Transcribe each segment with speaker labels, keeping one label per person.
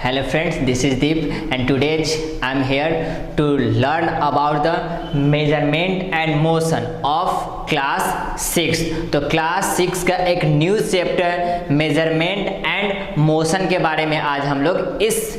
Speaker 1: Hello friends, this is Deep and today I'm here to learn about the measurement and motion of class 6। तो class 6 का एक new chapter measurement and motion के बारे में आज हम लोग इस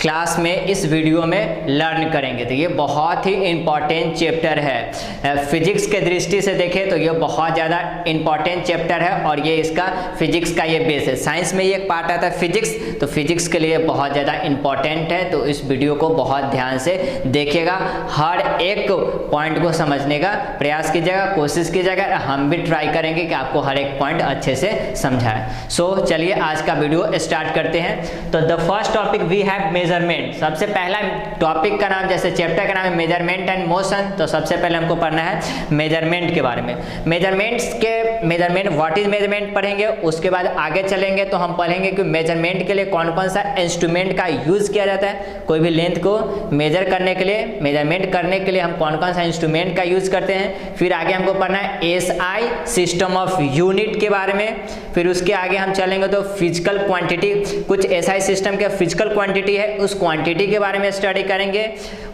Speaker 1: क्लास में इस वीडियो में लर्न करेंगे। तो ये बहुत ही इम्पॉर्टेंट चैप्टर है। फिजिक्स के दृष्टि से देखें तो ये बहुत ज़्यादा इम्पॉर्टेंट चैप्टर है और ये इसका फिजिक्स का ये बेस है। साइंस में ये एक पार्ट आता है फिजिक्स, तो फिजिक्स के लिए बहुत ज़्यादा इम्पॉर्टेंट है। तो इस वीडियो को बहुत ध्यान से देखिएगा, हर एक पॉइंट को समझने का प्रयास कीजिएगा, कोशिश कीजिएगा। हम भी ट्राई करेंगे कि आपको हर एक पॉइंट अच्छे से समझाएं। सो चलिए आज का वीडियो स्टार्ट करते हैं। तो the first topic we have measurement. सबसे पहला टॉपिक का नाम, जैसे चैप्टर का नाम है मेजरमेंट एंड मोशन, तो सबसे पहले हमको पढ़ना है मेजरमेंट के बारे में। मेजरमेंट व्हाट इज मेजरमेंट पढ़ेंगे। उसके बाद आगे चलेंगे तो हम पढ़ेंगे कि मेजरमेंट के लिए कौन कौन सा इंस्ट्रूमेंट का यूज किया जाता है। कोई भी लेंथ को मेजर करने के लिए, मेजरमेंट करने के लिए हम कौन कौन सा इंस्ट्रूमेंट का यूज करते हैं। फिर आगे हमको पढ़ना है एसआई सिस्टम ऑफ यूनिट के बारे में। फिर उसके आगे हम चलेंगे तो फिजिकल क्वांटिटी, कुछ एसआई सिस्टम के फिजिकल क्वांटिटी है, उस क्वांटिटी के बारे में स्टडी करेंगे।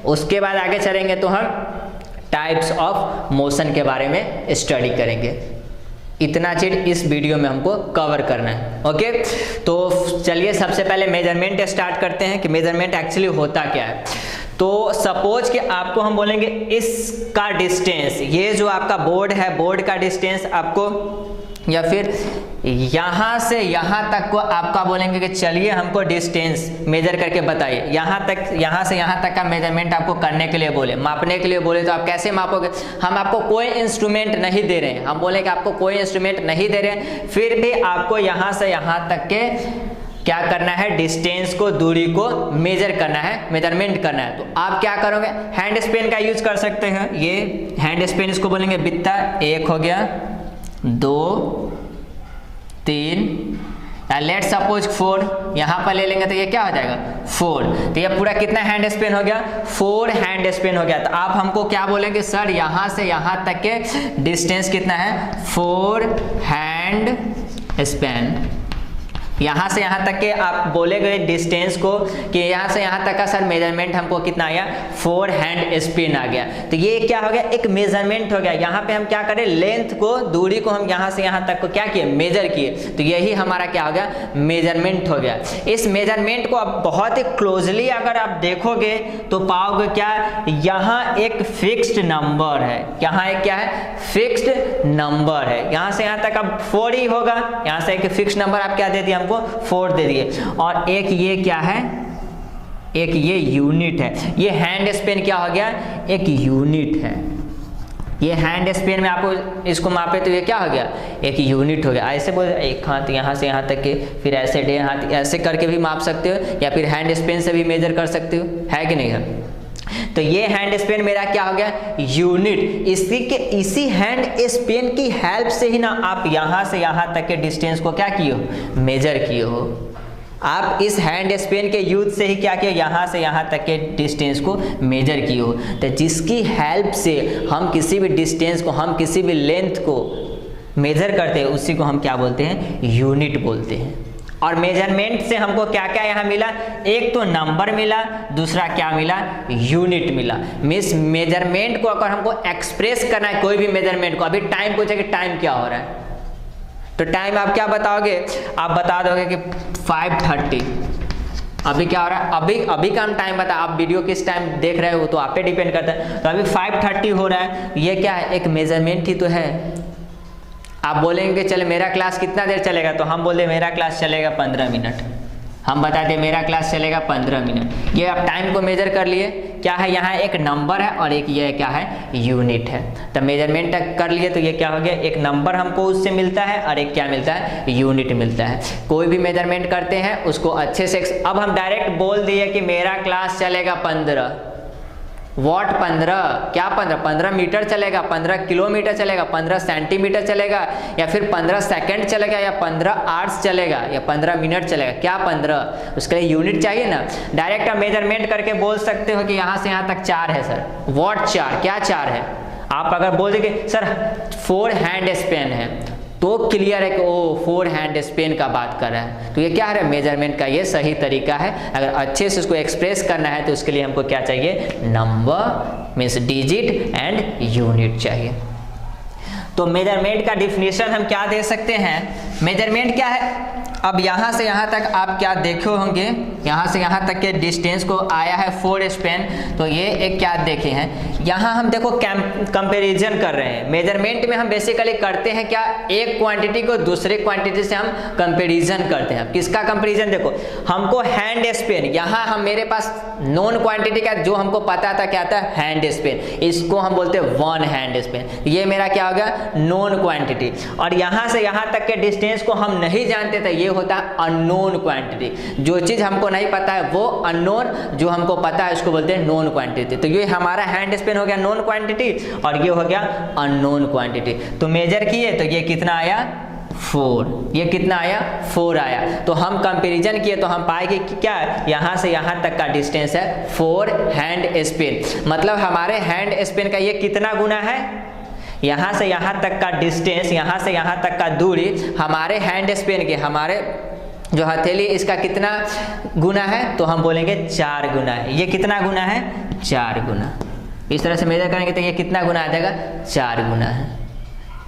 Speaker 1: उसके बाद आगे चलेंगे तो हम टाइप्स ऑफ मोशन के बारे में स्टडी करेंगे। इतना चीज इस वीडियो में हमको कवर करना है। ओके, तो चलिए सबसे पहले मेजरमेंट स्टार्ट करते हैं कि मेजरमेंट एक्चुअली होता क्या है। तो सपोज कि आपको हम बोलेंगे इसका डिस्टेंस, ये जो आपका बोर्ड है, बोर्ड का डिस्टेंस आपको, या फिर यहाँ से यहाँ तक को आपका बोलेंगे कि चलिए हमको डिस्टेंस मेजर करके बताइए। यहाँ से यहाँ तक का मेजरमेंट आपको करने के लिए बोले, मापने के लिए बोले, तो आप कैसे मापोगे। हम आपको कोई इंस्ट्रूमेंट नहीं दे रहे हैं, हम बोले कि आपको कोई इंस्ट्रूमेंट नहीं दे रहे हैं, फिर भी आपको यहाँ से यहाँ तक के क्या करना है, डिस्टेंस को, दूरी को मेजर करना है, मेजरमेंट करना है। तो आप क्या करोगे, हैंड स्पेन का यूज कर सकते हैं। ये हैंड स्पेन, इसको बोलेंगे बित्ता। 1 हो गया, 2, 3, लेट सपोज 4 यहाँ पर ले लेंगे तो ये क्या हो जाएगा 4। तो ये पूरा कितना हैंड स्पेन हो गया, 4 हैंड स्पेन हो गया। तो आप हमको क्या बोलेंगे, सर यहाँ से यहाँ तक के डिस्टेंस कितना है, 4 हैंड स्पेन। यहाँ से यहाँ तक के आप बोले गए डिस्टेंस को कि यहाँ से यहाँ तक का सर मेजरमेंट हमको कितना आ गया, 4 हैंड स्पेन आ गया। तो ये क्या हो गया, एक मेजरमेंट हो गया। यहाँ पे हम क्या करें, लेंथ को, दूरी को हम यहाँ से यहाँ तक को क्या किए, मेजर किए। तो यही हमारा क्या हो गया, मेजरमेंट हो गया। इस मेजरमेंट को आप बहुत ही क्लोजली अगर आप देखोगे तो पाओगे क्या, यहाँ एक फिक्स्ड नंबर है, यहाँ एक क्या है, फिक्स्ड नंबर है। यहाँ से यहाँ तक अब 4 ही होगा, यहाँ से एक फिक्स्ड नंबर आप क्या दे दिया, हमको 4 दे दिए। और एक ये क्या है, एक ये यूनिट है। ये हैंड स्पेन क्या हो गया, एक यूनिट है। ये हैंड स्पेन में आपको इसको मापे तो ये क्या हो गया, एक यूनिट हो गया। ऐसे बोल, एक हाथ यहाँ से यहाँ तक के, फिर ऐसे 1.5 हाथ ऐसे करके भी माप सकते हो, या फिर हैंड स्पेन से भी मेजर कर सकते हो, है कि नहीं है। तो ये हैंड स्पेन मेरा क्या हो गया, यूनिट। इसी हैंड स्पेन की हेल्प से ही ना आप यहाँ से यहाँ तक के डिस्टेंस को क्या किए हो, मेजर किए हो। आप इस हैंड स्पेन के यूज से ही क्या किए, यहाँ से यहाँ तक के डिस्टेंस को मेजर किए हो। तो जिसकी हेल्प से हम किसी भी डिस्टेंस को, हम किसी भी लेंथ को मेजर करते हैं, उसी को हम क्या बोलते हैं, यूनिट बोलते हैं। और मेजरमेंट से हमको क्या क्या यहाँ मिला, एक तो नंबर मिला, दूसरा क्या मिला, यूनिट मिला। मीन्स मेजरमेंट को अगर हमको एक्सप्रेस करना है, कोई भी मेजरमेंट को, अभी टाइम पूछे कि टाइम क्या हो रहा है, तो टाइम आप क्या बताओगे, आप बता दोगे कि 5:30। अभी क्या हो रहा है, अभी का हम टाइम बता, आप वीडियो किस टाइम देख रहे हो तो आप पे डिपेंड करता है। तो अभी 5:30 हो रहा है, ये क्या है, एक मेजरमेंट ही तो है। आप बोलेंगे चले मेरा क्लास कितना देर चलेगा, तो हम बोले मेरा क्लास चलेगा 15 मिनट। हम बताते मेरा क्लास चलेगा 15 मिनट। ये आप टाइम को मेजर कर लिए, क्या है, यहाँ एक नंबर है और एक ये क्या है, यूनिट है। तो मेजरमेंट कर लिए तो ये क्या हो गया, एक नंबर हमको उससे मिलता है और एक क्या मिलता है, यूनिट मिलता है। कोई भी मेजरमेंट करते हैं उसको अच्छे से, अब हम डायरेक्ट बोल दिए कि मेरा क्लास चलेगा 15 वॉट, 15 क्या, 15 मीटर चलेगा, 15 किलोमीटर चलेगा, 15 सेंटीमीटर चलेगा, या फिर 15 सेकंड चलेगा, या 15 आवर्स चलेगा, या 15 मिनट चलेगा, क्या 15, उसके लिए यूनिट चाहिए ना। डायरेक्ट आप मेजरमेंट करके बोल सकते हो कि यहाँ से यहाँ तक 4 है सर, वॉट 4, क्या 4 है। आप अगर बोल देंगे सर 4 हैंड स्पेन है, तो क्लियर है कि वो 4 हैंड स्पेन का बात कर रहा है। तो ये क्या है, मेजरमेंट का ये सही तरीका है। अगर अच्छे से उसको एक्सप्रेस करना है तो उसके लिए हमको क्या चाहिए, number means digit and unit चाहिए। तो मेजरमेंट का डिफिनीशन हम क्या दे सकते हैं, मेजरमेंट क्या है, अब यहाँ से यहाँ तक आप क्या देखे होंगे, यहाँ से यहाँ तक के डिस्टेंस को आया है 4 स्पेन। तो ये एक क्या देखे हैं, यहाँ हम देखो कंपैरिजन कर रहे हैं। मेजरमेंट में हम बेसिकली करते हैं क्या, एक क्वांटिटी को दूसरे क्वांटिटी से हम कंपैरिजन करते हैं। किसका कंपैरिजन, देखो हमको हैंड स्पेन, यहाँ हम मेरे पास नॉन क्वांटिटी का जो हमको पता था क्या था, हैंड स्पेन, इसको हम बोलते हैं 1 हैंड स्पेन। ये मेरा क्या हो गया, नॉन क्वांटिटी। और यहाँ से यहाँ तक के डिस्टेंस को हम नहीं जानते थे, ये होता है अननोन क्वांटिटी। जो चीज हमको नहीं पता है वो अननोन, जो हमको पता है उसको बोलते हैं नोन क्वांटिटी। तो ये हमारा हैंड स्पेन हो गया नोन क्वांटिटी और ये हो गया अननोन क्वांटिटी। तो मेजर किए तो ये कितना आया, 4। ये कितना आया, 4 आया। तो हम कंपैरिजन किए तो हम पाएंगे कि क्या, यहाँ से यहाँ तक का डिस्टेंस है 4 हैंड स्पेन। मतलब हमारे हैंड स्पेन का ये कितना गुना है, यहाँ से यहाँ तक का डिस्टेंस, यहाँ से यहाँ तक का दूरी हमारे हैंड स्पेन के, हमारे जो हथेली इसका कितना गुना है, तो हम बोलेंगे 4 गुना है। ये कितना गुना है, 4 गुना। इस तरह से मेजर करेंगे तो ये कितना गुना आ जाएगा, 4 गुना है।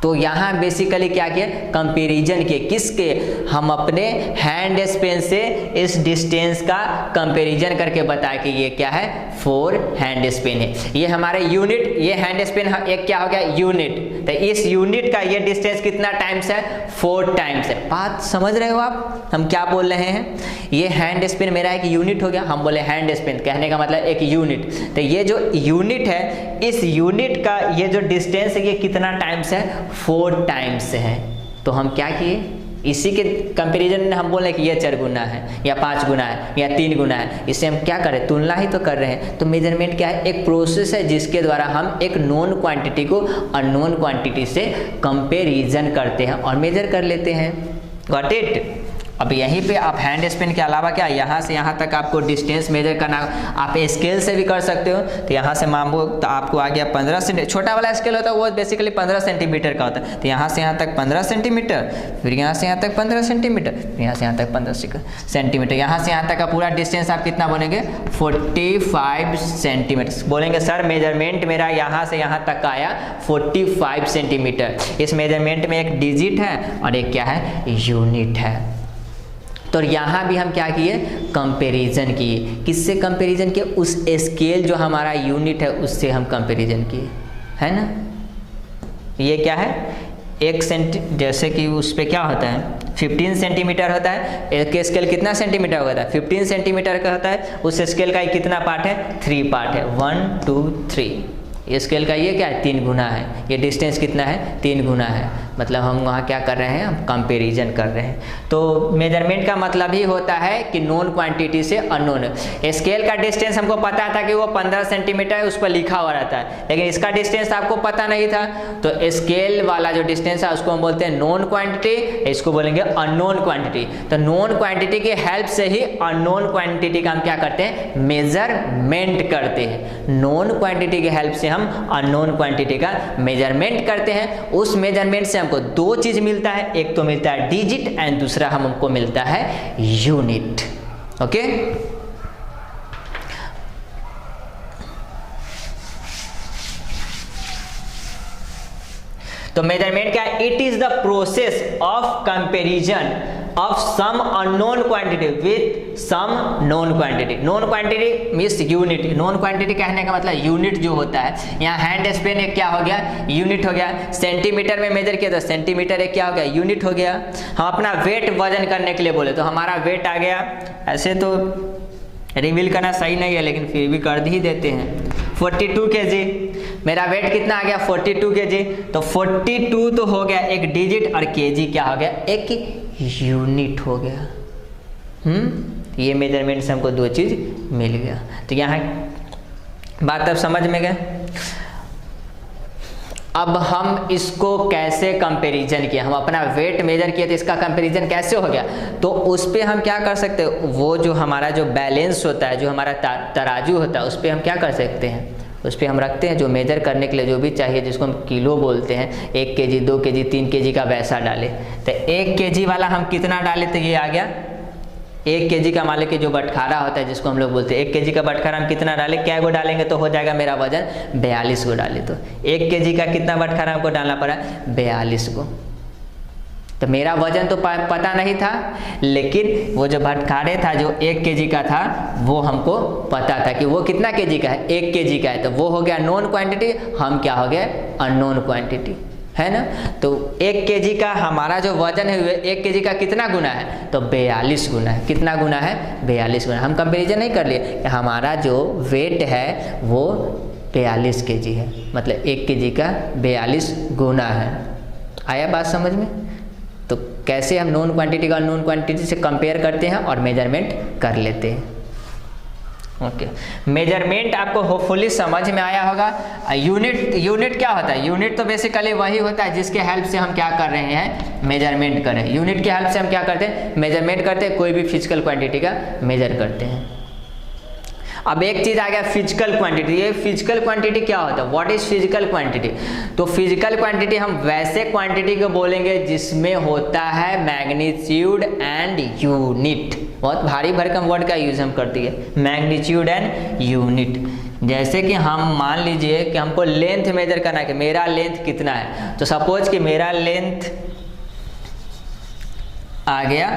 Speaker 1: तो यहाँ बेसिकली क्या किया, कंपैरिजन किए, किसके, हम अपने हैंड स्पेन से इस डिस्टेंस का कंपैरिजन करके बताया कि ये क्या है, 4 हैंड स्पेन है। ये हमारे यूनिट, ये हैंड स्पेन एक क्या हो गया, यूनिट। तो इस यूनिट का ये डिस्टेंस कितना टाइम्स है, 4 टाइम्स है। बात समझ रहे हो आप, हम क्या बोल रहे हैं। ये हैंड स्पेन मेरा एक यूनिट हो गया, हम बोले हैंड स्पेन, कहने का मतलब एक यूनिट। तो ये जो यूनिट है, इस यूनिट का ये जो डिस्टेंस है ये कितना टाइम्स है, 4 टाइम्स है। तो हम क्या किए, इसी के कंपैरिजन में हम बोले कि ये 4 गुना है या 5 गुना है या 3 गुना है। इससे हम क्या करें, तुलना ही तो कर रहे हैं। तो मेजरमेंट क्या है, एक प्रोसेस है जिसके द्वारा हम एक नोन क्वांटिटी को अननोन क्वांटिटी से कंपैरिजन करते हैं और मेजर कर लेते हैं। Got it. अब यहीं पे आप हैंड स्पेन के अलावा क्या, यहाँ से यहाँ तक आपको डिस्टेंस मेजर करना, आप स्केल से भी कर सकते हो। तो यहाँ से मान लो तो आपको आ गया 15 सेंटीमीटर, छोटा वाला स्केल होता है वो बेसिकली 15 सेंटीमीटर का होता है। तो यहाँ से यहाँ तक 15 सेंटीमीटर, फिर यहाँ से यहाँ तक 15 सेंटीमीटर, फिर यहाँ से यहाँ तक 15 सेंटीमीटर, यहाँ से यहाँ तक का पूरा डिस्टेंस आप कितना बोलेंगे, 45 सेंटीमीटर बोलेंगे। सर मेजरमेंट मेरा यहाँ से यहाँ तक का आया 45 सेंटीमीटर। इस मेजरमेंट में एक डिजिट है और एक क्या है, यूनिट है। तो यहाँ भी हम क्या किए, कंपैरिजन किए। किससे कंपैरिजन किए, उस स्केल जो हमारा यूनिट है उससे हम कंपैरिजन किए, है ना। ये क्या है, 1 सेंटी, जैसे कि उस पे क्या होता है 15 सेंटीमीटर होता है, एक स्केल कितना सेंटीमीटर होता है, 15 सेंटीमीटर का होता है। उस स्केल का कितना पार्ट है, 3 पार्ट है, 1 2 3। स्केल का ये क्या है, 3 गुना है। ये डिस्टेंस कितना है, 3 गुना है। मतलब हम वहाँ क्या कर रहे हैं, हम कंपैरिजन कर रहे हैं। तो मेजरमेंट का मतलब ही होता है कि नोन क्वांटिटी से अननोन। स्केल का डिस्टेंस हमको पता था कि वो 15 सेंटीमीटर है, उस पर लिखा हुआ रहता है, लेकिन इसका डिस्टेंस आपको पता नहीं था। तो स्केल वाला जो डिस्टेंस है उसको हम बोलते हैं नोन क्वांटिटी, इसको बोलेंगे अननोन क्वांटिटी। तो नोन क्वांटिटी की हेल्प से ही अननोन क्वांटिटी का हम क्या करते हैं, मेजरमेंट करते हैं। नोन क्वांटिटी की हेल्प से हम अननोन क्वांटिटी का मेजरमेंट करते हैं। उस मेजरमेंट से हमको 2 चीज मिलता है, एक तो मिलता है डिजिट एंड दूसरा हमको मिलता है यूनिट। ओके। तो मेजरमेंट क्या है, it is the process of comparison of some unknown quantity with some known quantity. Known quantity means unit. Known quantity कहने का मतलब यूनिट जो होता है। यहाँ हैंड स्पेन एक क्या हो गया, यूनिट हो गया। सेंटीमीटर में मेजर किया तो सेंटीमीटर एक क्या हो गया, यूनिट हो गया। हम अपना वेट वजन करने के लिए बोले तो हमारा वेट आ गया, ऐसे तो रिवील करना सही नहीं है लेकिन फिर भी कर ही देते हैं, 42 kg। मेरा वेट कितना आ गया, 42 kg। तो 42 तो हो गया एक डिजिट और kg क्या हो गया, एक यूनिट हो गया। ये मेजरमेंट से हमको 2 चीज मिल गया। तो यहाँ बात अब समझ में गए। अब हम इसको कैसे कंपैरिजन किया, हम अपना वेट मेजर किया तो इसका कंपैरिजन कैसे हो गया। तो उस पर हम क्या कर सकते हैं, वो जो हमारा जो बैलेंस होता है, जो हमारा तराजू होता है, उस पर हम क्या कर सकते हैं, उस पर हम रखते हैं जो मेजर करने के लिए जो भी चाहिए, जिसको हम किलो बोलते हैं, 1 kg 2 kg 3 kg का वैसा डाले। तो 1 kg वाला हम कितना डाले, तो ये आ गया 1 kg का, मान लो कि जो बटखारा होता है जिसको हम लोग बोलते हैं, 1 kg का बटखारा हम कितना डालें, क्या गो डालेंगे तो हो जाएगा मेरा वजन 42 गो डाले। तो 1 kg का कितना बटखारा हमको डालना पड़ा, 42 गो। तो मेरा वजन तो पता नहीं था, लेकिन वो जो बटखारे था जो 1 kg का था वो हमको पता था कि वो कितना kg का है, 1 kg का है। तो वो हो गया नोन क्वांटिटी, हम क्या हो गए, अननोन क्वांटिटी, है ना। तो 1 kg का हमारा जो वजन है 1 kg का कितना गुना है, तो 42 गुना है। कितना गुना है, 42 गुना। हम कंपेरिजन नहीं कर लिए कि हमारा जो वेट है वो 42 kg है, मतलब 1 kg का 42 गुना है। आया बात समझ में। तो कैसे हम नोन क्वांटिटी का नोन क्वांटिटी से कंपेयर करते हैं और मेजरमेंट कर लेते हैं। ओके, मेजरमेंट आपको होपफुली समझ में आया होगा। यूनिट क्या होता है, यूनिट तो बेसिकली वही होता है जिसके हेल्प से हम क्या कर रहे हैं, मेजरमेंट कर रहे हैं। यूनिट के हेल्प से हम क्या करते हैं, मेजरमेंट करते हैं, कोई भी फिजिकल क्वांटिटी का मेजर करते हैं। अब एक चीज आ गया फिजिकल क्वांटिटी। ये फिजिकल क्वांटिटी क्या होता है, व्हाट इज फिजिकल क्वांटिटी। तो फिजिकल क्वांटिटी हम वैसे क्वांटिटी को बोलेंगे जिसमें होता है मैग्नीट्यूड एंड यूनिट। बहुत भारी भरकम वर्ड का यूज हम करती है, मैग्नीट्यूड एंड यूनिट। जैसे कि हम मान लीजिए कि हमको लेंथ मेजर करना है कि मेरा लेंथ कितना है। तो सपोज कि मेरा लेंथ आ गया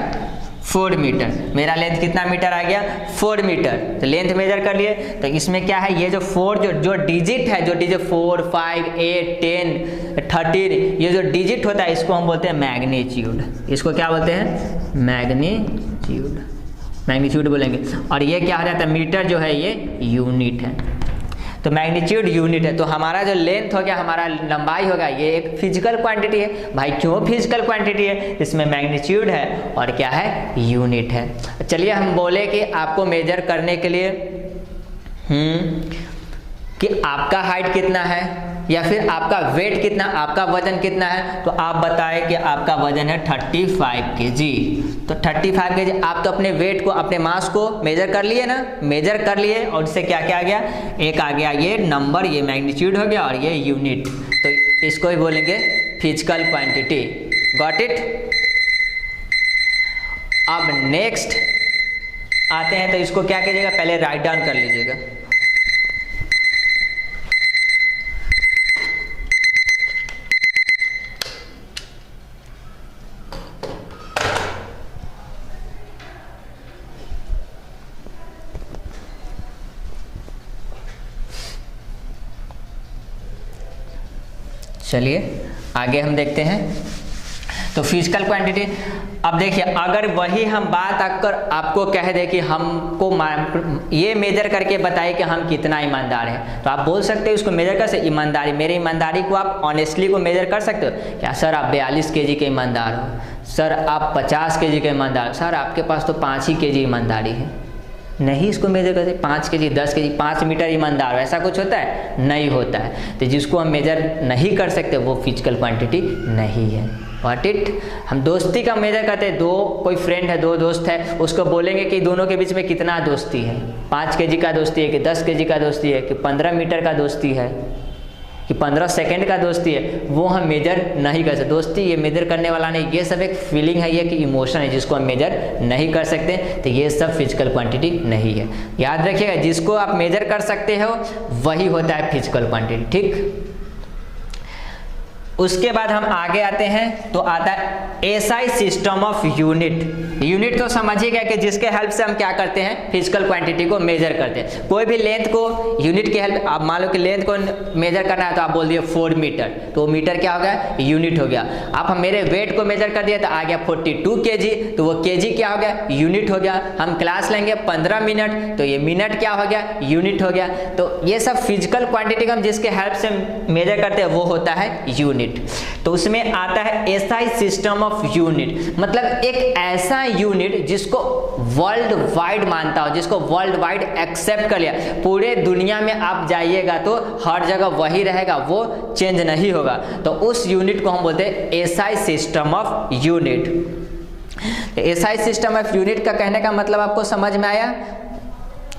Speaker 1: 4 मीटर, मेरा लेंथ कितना मीटर आ गया, 4 मीटर। तो लेंथ मेजर कर लिए। तो इसमें क्या है, ये जो 4 जो डिजिट है, जो डिजिट 4 5 8 10 13, ये जो डिजिट होता है इसको हम बोलते हैं मैग्नीट्यूड। इसको क्या बोलते हैं, मैग्नीट्यूड। मैग्नीट्यूड बोलेंगे। और ये क्या हो जाता है, मीटर जो है ये यूनिट है। तो मैग्नीट्यूड यूनिट है। तो हमारा जो लेंथ हो गया, हमारा लंबाई होगा, ये एक फिजिकल क्वांटिटी है। भाई क्यों फिजिकल क्वांटिटी है, इसमें मैग्नीट्यूड है और क्या है, यूनिट है। चलिए हम बोले कि आपको मेजर करने के लिए कि आपका हाइट कितना है या फिर आपका वेट कितना, आपका वजन कितना है। तो आप बताएं कि आपका वजन है 35 kg। तो 35 kg, आप तो अपने वेट को, अपने मास को मेजर कर लिए ना, मेजर कर लिए। और इससे क्या क्या आ गया, एक आ गया ये नंबर, ये मैग्नीट्यूड हो गया और ये यूनिट। तो इसको ही बोलेंगे फिजिकल क्वांटिटी। Got it. अब नेक्स्ट आते हैं, तो इसको क्या कीजिएगा, पहले राइट डाउन कर लीजिएगा। चलिए आगे हम देखते हैं। तो फिजिकल क्वांटिटी, अब देखिए अगर वही हम बात आकर आपको कह दे कि हमको ये मेजर करके बताइए कि हम कितना ईमानदार हैं, तो आप बोल सकते हो उसको मेजर कर सकते। ईमानदारी, मेरी ईमानदारी को आप ऑनेस्टली को मेजर कर सकते हो क्या, सर आप 42 kg के ईमानदार हो, सर आप 50 kg के ईमानदार, सर आपके पास तो 5 ही kg ईमानदारी है। नहीं इसको मेजर करते 5 kg 10 kg 5 मीटर ईमानदार, ऐसा कुछ होता है, नहीं होता है। तो जिसको हम मेजर नहीं कर सकते वो फिजिकल क्वांटिटी नहीं है। व्हाट इट, हम दोस्ती का मेजर करते हैं। कोई फ्रेंड है, 2 दोस्त है, उसको बोलेंगे कि दोनों के बीच में कितना दोस्ती है, 5 kg का दोस्ती है कि 10 kg का दोस्ती है कि 15 मीटर का दोस्ती है कि 15 सेकंड का दोस्ती है, वो हम मेजर नहीं कर सकते। दोस्ती ये मेजर करने वाला नहीं, ये सब एक फीलिंग है, ये कि इमोशन है जिसको हम मेजर नहीं कर सकते। तो ये सब फिजिकल क्वांटिटी नहीं है। याद रखिएगा, जिसको आप मेजर कर सकते हो वही होता है फिजिकल क्वांटिटी। ठीक, उसके बाद हम आगे आते हैं, तो आता है SI system of unit. Unit तो समझिए गया कि जिसके हेल्प से हम क्या करते हैं, फिजिकल क्वांटिटी को मेजर करते हैं। कोई भी लेंथ को यूनिट के हेल्प, आप मान लो कि लेंथ को मेजर करना है तो आप बोल दिए 4 मीटर, तो मीटर क्या हो गया, यूनिट हो गया। आप मेरे वेट को मेजर कर दिया तो आ गया 42 kg, तो वो kg क्या हो गया, यूनिट हो गया। हम क्लास लेंगे 15 मिनट, तो ये मिनट क्या हो गया, यूनिट हो गया। तो ये सब फिजिकल क्वांटिटी को हम जिसके हेल्प से मेजर करते हैं वो होता है यूनिट। तो उसमें आता है एसआई सिस्टम ऑफ यूनिट, मतलब एक ऐसा यूनिट जिसको वर्ल्ड वाइड मानता हो, जिसको वर्ल्ड वाइड एक्सेप्ट कर लिया। पूरे दुनिया में आप जाइएगा तो हर जगह वही रहेगा, वो चेंज नहीं होगा। तो उस यूनिट को हम बोलते हैं SI system of unit. SI system of unit का कहने का मतलब आपको समझ में आया।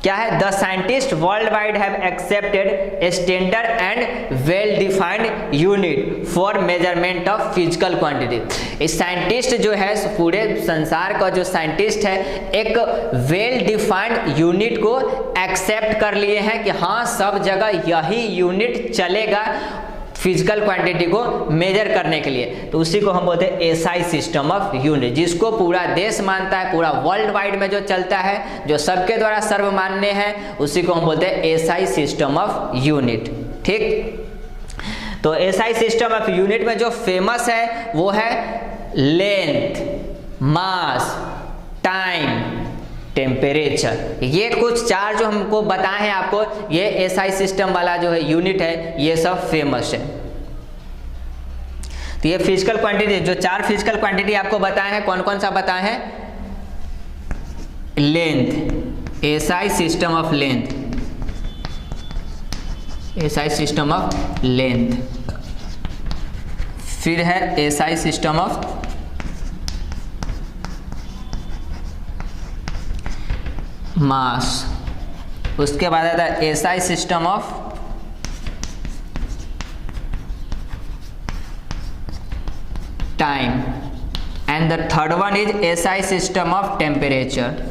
Speaker 1: क्या है, the scientist world wide have accepted standard and well defined unit for measurement of physical quantity. इस साइंटिस्ट जो है पूरे संसार का जो साइंटिस्ट है एक वेल डिफाइंड यूनिट को एक्सेप्ट कर लिए हैं कि हाँ सब जगह यही यूनिट चलेगा फिजिकल क्वांटिटी को मेजर करने के लिए। तो उसी को हम बोलते हैं एसआई सिस्टम ऑफ यूनिट, जिसको पूरा देश मानता है, पूरा वर्ल्ड वाइड में जो चलता है, जो सबके द्वारा सर्वमान्य है, उसी को हम बोलते हैं एसआई सिस्टम ऑफ यूनिट। ठीक, तो एसआई सिस्टम ऑफ यूनिट में जो फेमस है वो है लेंथ, मास, टाइम, टेम्परेचर। ये कुछ चार जो हमको बताए हैं आपको, ये एसआई सिस्टम वाला जो है यूनिट है, ये सब फेमस है। तो ये फिजिकल क्वांटिटी, जो चार फिजिकल क्वांटिटी आपको बताए हैं, कौन कौन सा बताए हैं? Length, SI system of length, SI system of length. फिर है एसआई सिस्टम ऑफ मास, उसके बाद आता है SI system of time, and the third one is SI system of temperature.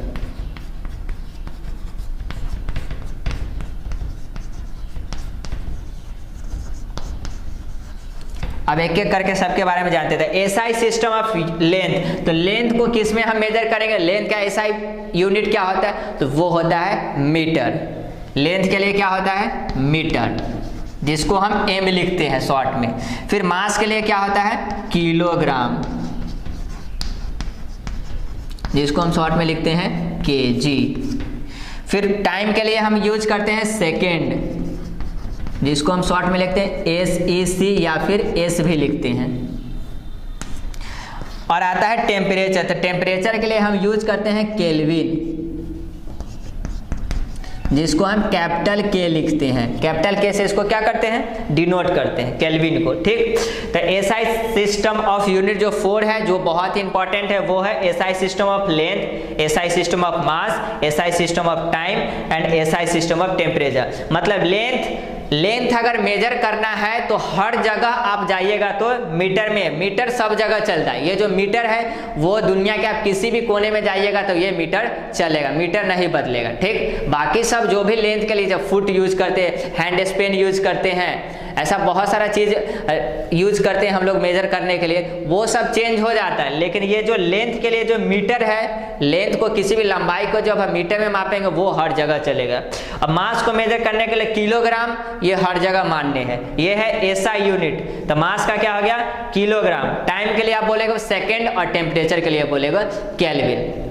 Speaker 1: अब एक एक करके सबके बारे में जानते थे। एसआई सिस्टम ऑफ लेंथ, तो लेंथ को किस में हम मेजर करेंगे? लेंथ का एसआई यूनिट क्या होता है? तो वो होता है मीटर। लेंथ के लिए क्या होता है? मीटर, जिसको हम एम लिखते हैं शॉर्ट में। फिर मास के लिए क्या होता है? किलोग्राम, जिसको हम शॉर्ट में लिखते हैं केजी। फिर टाइम के लिए हम यूज करते हैं सेकेंड, जिसको हम शॉर्ट में लिखते हैं SEC या फिर S भी लिखते हैं। और आता है टेम्परेचर, तो टेम्परेचर के लिए हम यूज करते हैं केल्विन, जिसको हम कैपिटल K लिखते हैं। कैपिटल K से इसको क्या करते हैं? डिनोट करते हैं, केल्विन को। ठीक, तो एसआई सिस्टम ऑफ यूनिट जो 4 है, जो बहुत ही इंपॉर्टेंट है, वो है SI system of length, SI system of mass, SI system of time and SI system of temperature. मतलब लेंथ अगर मेजर करना है तो हर जगह आप जाइएगा तो मीटर में, मीटर सब जगह चलता है। ये जो मीटर है वो दुनिया के आप किसी भी कोने में जाइएगा तो ये मीटर चलेगा, मीटर नहीं बदलेगा। ठीक, बाकी सब जो भी लेंथ के लिए जब फुट यूज करते हैं, हैंड स्पेन यूज करते हैं, ऐसा बहुत सारा चीज यूज करते हैं हम लोग मेजर करने के लिए, वो सब चेंज हो जाता है। लेकिन ये जो लेंथ के लिए जो मीटर है, लेंथ को किसी भी लंबाई को जब हम मीटर में मापेंगे वो हर जगह चलेगा। अब मास को मेजर करने के लिए किलोग्राम, ये हर जगह मान्य है, ये है एसआई यूनिट। तो मास का क्या हो गया? किलोग्राम। टाइम के लिए आप बोलेगा सेकेंड, और टेम्परेचर के लिए बोलेगा केल्विन।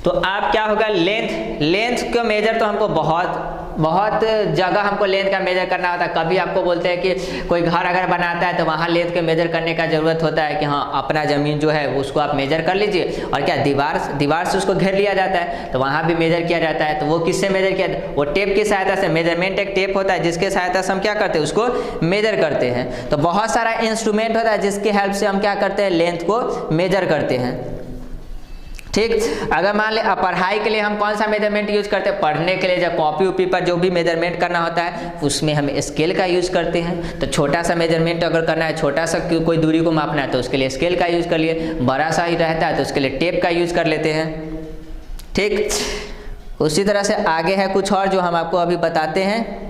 Speaker 1: तो आप क्या होगा? लेंथ को मेजर तो हमको बहुत जगह हमको लेंथ का मेजर करना होता है। कभी आपको बोलते हैं कि कोई घर अगर बनाता है तो वहाँ लेंथ के मेजर करने का जरूरत होता है कि हाँ अपना ज़मीन जो है उसको आप मेजर कर लीजिए, और क्या दीवार से उसको घेर लिया जाता है, तो वहाँ भी मेजर किया जाता है। तो वो किससे मेजर किया? वो टेप की सहायता से। मेजरमेंट एक टेप होता है जिसके सहायता से हम क्या करते हैं? उसको मेजर करते हैं। तो बहुत सारा इंस्ट्रूमेंट होता है जिसकी हेल्प से हम क्या करते हैं? लेंथ को मेजर करते हैं। ठीक, अगर मान ले पढ़ाई के लिए हम कौन सा मेजरमेंट यूज करते हैं? पढ़ने के लिए जब कॉपी उपी पर जो भी मेजरमेंट करना होता है उसमें हम स्केल का यूज करते हैं। तो छोटा सा मेजरमेंट अगर करना है, छोटा सा कोई दूरी को मापना है तो उसके लिए स्केल का यूज कर लिए, बड़ा सा ही रहता है तो उसके लिए टेप का यूज कर लेते हैं। ठीक, उसी तरह से आगे है कुछ और जो हम आपको अभी बताते हैं।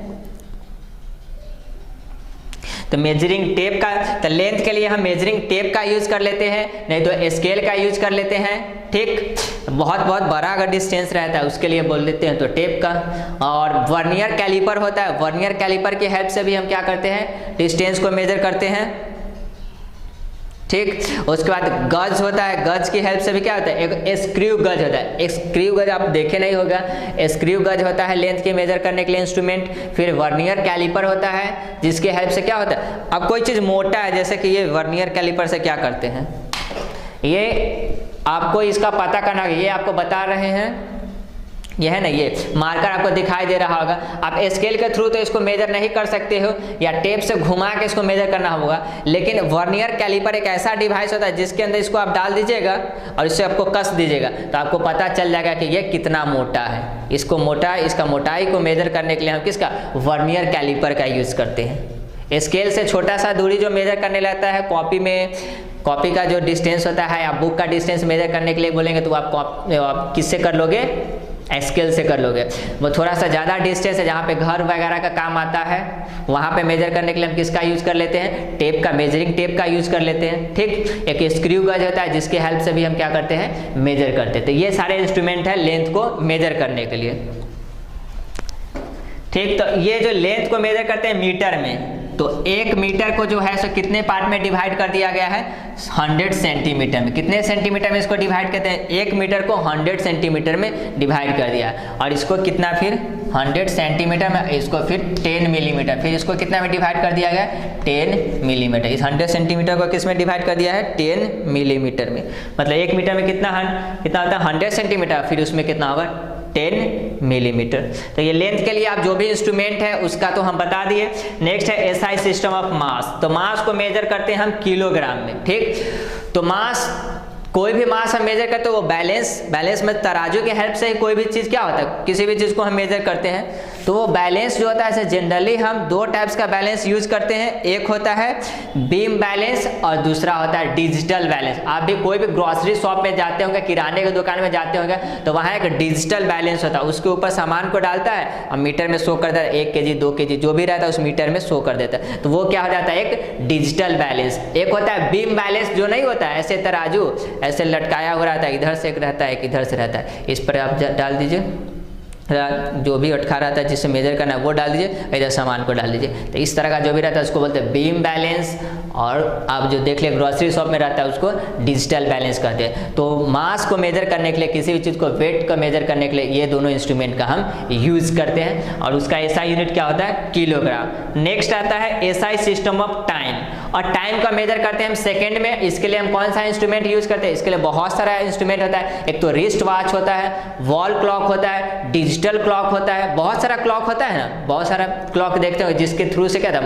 Speaker 1: तो मेजरिंग टेप का, तो लेंथ के लिए हम मेजरिंग टेप का यूज कर लेते हैं, नहीं तो स्केल का यूज कर लेते हैं। ठीक, बहुत बड़ा अगर डिस्टेंस रहता है उसके लिए बोल देते हैं तो टेप का। और वर्नियर कैलिपर होता है, वर्नियर कैलिपर की हेल्प से भी हम क्या करते हैं? डिस्टेंस को मेजर करते हैं। ठीक, उसके बाद गज होता है, गज की हेल्प से भी क्या होता है? एक स्क्रू गज होता है। एक स्क्रू गज आप देखे नहीं होगा, स्क्रू गज होता है लेंथ की मेजर करने के लिए इंस्ट्रूमेंट। फिर वर्नियर कैलिपर होता है जिसकी हेल्प से क्या होता है? अब कोई चीज़ मोटा है, जैसे कि ये वर्नियर कैलिपर से क्या करते हैं? ये आपको इसका पता करना, ये आपको बता रहे हैं ये है ना, ये मार्कर आपको दिखाई दे रहा होगा। आप स्केल के थ्रू तो इसको मेजर नहीं कर सकते हो या टेप से घुमा के इसको मेजर करना होगा, लेकिन वर्नियर कैलिपर एक ऐसा डिवाइस होता है जिसके अंदर इसको आप डाल दीजिएगा और इससे आपको कस दीजिएगा तो आपको पता चल जाएगा कि ये कितना मोटा है। इसको इसका मोटाई को मेजर करने के लिए हम किसका, वर्नियर कैलिपर का यूज करते हैं। स्केल से छोटा सा दूरी जो मेजर करने लगता है, कॉपी का जो डिस्टेंस होता है या बुक का डिस्टेंस मेजर करने के लिए बोलेंगे तो आप किससे कर लोगे, स्केल से कर लोगे। वो थोड़ा सा ज़्यादा डिस्टेंस है जहाँ पे घर वगैरह का काम आता है, वहाँ पे मेजर करने के लिए हम किसका यूज़ कर लेते हैं, टेप का, मेजरिंग टेप का यूज़ कर लेते हैं। ठीक, एक स्क्रू गज होता है जिसके हेल्प से भी हम क्या करते हैं, मेजर करते हैं। तो ये सारे इंस्ट्रूमेंट है लेंथ को मेजर करने के लिए। ठीक, तो ये जो लेंथ को मेजर करते हैं मीटर में, तो 1 मीटर को जो है सो कितने पार्ट में डिवाइड कर दिया गया है, 100 सेंटीमीटर में। कितने सेंटीमीटर में इसको डिवाइड करते हैं, 1 मीटर को 100 सेंटीमीटर में डिवाइड कर दिया, और इसको कितना फिर 100 सेंटीमीटर में, इसको फिर 10 मिलीमीटर, फिर इसको कितना में डिवाइड कर दिया गया, 10 मिलीमीटर। इस 100 सेंटीमीटर को किस में डिवाइड कर दिया है, 10 मिलीमीटर में। मतलब 1 मीटर में कितना होता है 100 सेंटीमीटर, फिर उसमें कितना होगा 10 मिलीमीटर। तो ये लेंथ के लिए आप जो भी इंस्ट्रूमेंट है उसका तो हम बता दिए। नेक्स्ट है एसआई सिस्टम ऑफ मास। तो मास को मेजर करते हैं हम किलोग्राम में। ठीक, तो मास, कोई भी मास हम मेजर करते हैं वो बैलेंस में तराजू के हेल्प से ही कोई भी चीज़ क्या होता है, किसी भी चीज़ को हम मेजर करते हैं तो वो बैलेंस जो होता है, ऐसे जनरली हम 2 टाइप्स का बैलेंस यूज करते हैं। एक होता है बीम बैलेंस और दूसरा होता है डिजिटल बैलेंस। आप भी कोई भी ग्रोसरी शॉप में जाते होंगे, किराने की दुकान में जाते होंगे, तो वहाँ एक डिजिटल बैलेंस होता है, उसके ऊपर सामान को डालता है और मीटर में शो करता है, 1 kg 2 kg जो भी रहता है उस मीटर में शो कर देता है, तो वो क्या हो जाता है, एक डिजिटल बैलेंस। एक होता है बीम बैलेंस, जो नहीं होता है ऐसे तराजू ऐसे लटकाया हुआ रहता है, इधर से एक रहता है, एक इधर से रहता है, इस पर आप डाल दीजिए, जो भी अटका रहता है जिससे मेजर करना है वो डाल दीजिए, इधर सामान को डाल दीजिए। तो इस तरह का जो भी रहता है उसको बोलते हैं बीम बैलेंस, और आप जो देख ले ग्रोसरी शॉप में रहता है उसको डिजिटल बैलेंस कहते हैं। तो मास को मेजर करने के लिए, किसी भी चीज़ को वेट को मेजर करने के लिए ये दोनों इंस्ट्रूमेंट का हम यूज करते हैं, और उसका एसआई यूनिट क्या होता है, किलोग्राम। नेक्स्ट आता है एसआई सिस्टम ऑफ टाइम, और टाइम का मेजर करते हैं हम सेकेंड में। इसके लिए हम कौन सा इंस्ट्रूमेंट यूज करते हैं, इसके लिए बहुत सारा इंस्ट्रूमेंट होता है। एक तो रिस्ट वॉच होता है, वॉल क्लॉक होता है, डिजिटल क्लॉक होता है, बहुत सारा क्लॉक होता है ना, बहुत सारा क्लॉक देखते हो जिसके थ्रू से क्या था,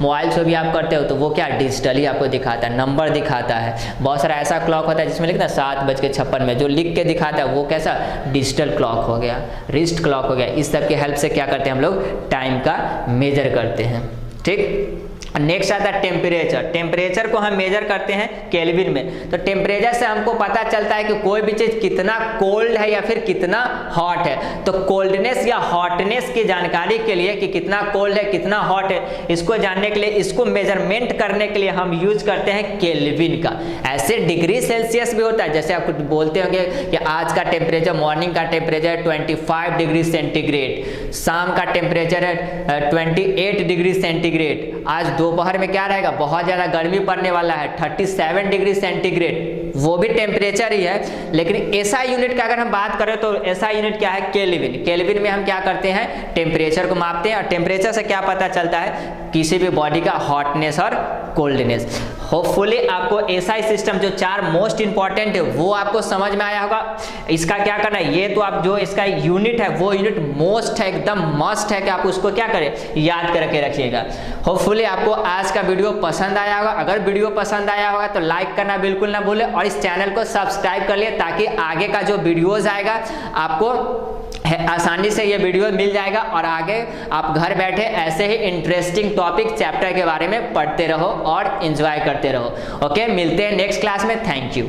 Speaker 1: मोबाइल से भी आप करते हो तो वो क्या डिजिटली आपको दिखाता है, नंबर दिखाता है। बहुत सारा ऐसा क्लॉक होता है जिसमें लिखना 7:56 में, जो लिख के दिखाता है वो कैसा डिजिटल क्लॉक हो गया, रिस्ट क्लॉक हो गया। इस सब के हेल्प से क्या करते हैं हम लोग, टाइम का मेजर करते हैं। ठीक, नेक्स्ट आता है टेम्परेचर। टेम्परेचर को हम मेजर करते हैं केल्विन में। तो टेम्परेचर से हमको पता चलता है कि कोई भी चीज़ कितना कोल्ड है या फिर कितना हॉट है। तो कोल्डनेस या हॉटनेस की जानकारी के लिए कि कितना कोल्ड है कितना हॉट है, इसको जानने के लिए, इसको मेजरमेंट करने के लिए हम यूज करते हैं केल्विन का। ऐसे डिग्री सेल्सियस भी होता है, जैसे आप कुछ बोलते होंगे कि आज का टेम्परेचर, मॉर्निंग का टेम्परेचर 25 डिग्री सेंटीग्रेड, शाम का टेम्परेचर है 28 डिग्री सेंटीग्रेड, आज दोपहर में क्या रहेगा, बहुत ज़्यादा गर्मी पड़ने वाला है 37 डिग्री सेंटीग्रेड, वो भी टेम्परेचर ही है। लेकिन एसआई यूनिट का अगर हम बात करें तो एसआई यूनिट क्या है, केल्विन। केल्विन में हम क्या करते हैं, टेम्परेचर को मापते हैं, और टेम्परेचर से क्या पता चलता है, किसी भी बॉडी का हॉटनेस और कोल्डनेस। होपफुली आपको एसआई सिस्टम जो 4 मोस्ट इंपॉर्टेंट है वो आपको समझ में आया होगा। इसका क्या करना है, ये तो आप जो इसका यूनिट है वो यूनिट मोस्ट है, एकदम मस्ट है कि आप उसको क्या करें, याद करके रखिएगा। होपफुली आपको आज का वीडियो पसंद आया होगा। अगर वीडियो पसंद आया होगा तो लाइक करना बिल्कुल ना भूलें, और इस चैनल को सब्सक्राइब कर लिए ताकि आगे का जो वीडियोज आएगा आपको आसानी से ये वीडियो मिल जाएगा, और आगे आप घर बैठे ऐसे ही इंटरेस्टिंग टॉपिक चैप्टर के बारे में पढ़ते रहो और एंजॉय करते रहो। ओके, मिलते हैं नेक्स्ट क्लास में। Thank you.